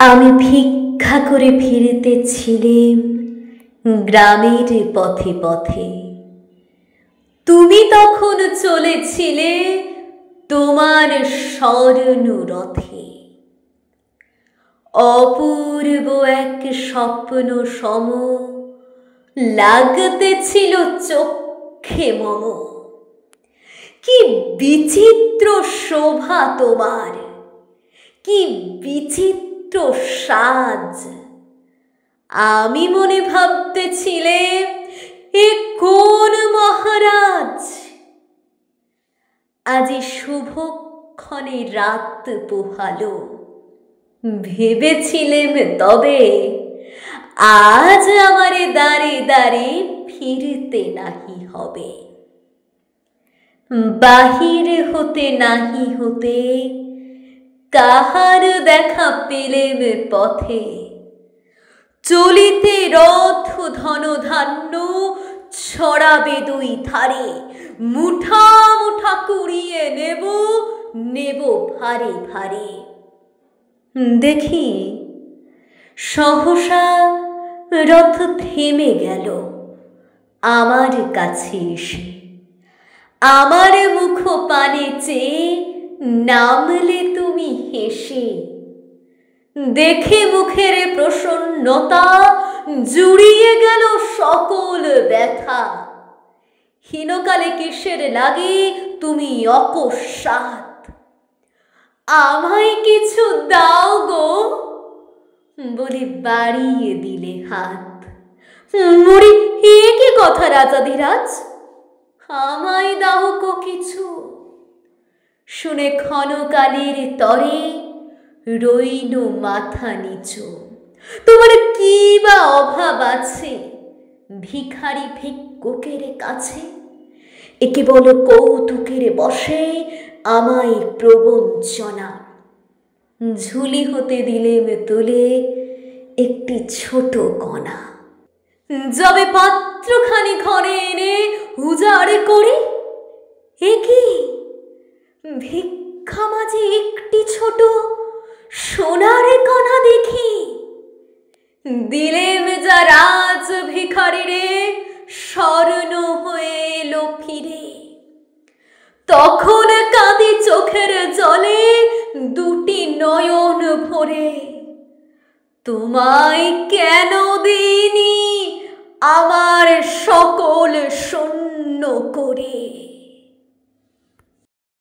আমি ভিক্ষা করে ফিরিতেছিলেম গ্রামের পথে পথে। তুমি তখন চলেছিলে তোমার স্বর্ণরথে। অপূর্ব এক স্বপ্ন সম লাগতেছিল চক্ষে মম। কি বিচিত্র শোভা তোমার, কি বিচিত্র সাজ! আমি মনে ভাবতেছিলেম এ কোন মহারাজ। আজি শুভক্ষণে রাত পোহালো, ভেবেছিলেম তবে আজ আমারে দ্বারে দ্বারে ফিরতে নাহি হবে। বাহির হতে নাহি হতে কাহার দেখা পেলেম পথে। চলিতে রথ ধনধান্য ছড়াবে দুই ধারে। মুঠা মুঠা কুড়িয়ে নেব নেব ভারে ভারে। দেখি সহসা রথ থেমে গেল আমার কাছে এসে। আমার মুখ পানে চেয়ে নামলে তুমি হেসে। দেখে মুখের প্রসন্নতা জুড়িয়ে গেল সকল ব্যথা। হীনকালে কিসের লাগে তুমি অকস্মাৎ? আমায় কিছু দাও গো বলে বাড়িয়ে দিলে হাত। মরি এ কি কথা রাজাধিরাজ, আমায় দাও গো কিছু। শুনে ক্ষণকালের তরে রইল মাথা নিচু। তোমার কি বা অভাব আছে ভিখারি ভিক্ষুকের কাছে? এ কেবল কৌতুকের বশে আমায় প্রবঞ্চনা। ঝুলি হতে দিলেম তুলে একটি ছোট কণা। যবে পাত্রখানি ঘরে এনে উজাড় করি, এ কি ভিক্ষা মাঝে একটি ছোট সোনার কণা দেখি। দিলেম যা রাজ ভিখারিরে, স্বর্ণ হয়ে এলো ফিরে। তখন কাঁদি চোখের জলে দুটি নয়ন ভরে। তোমায় কেন দিইনি আমার সকল শূন্য করে।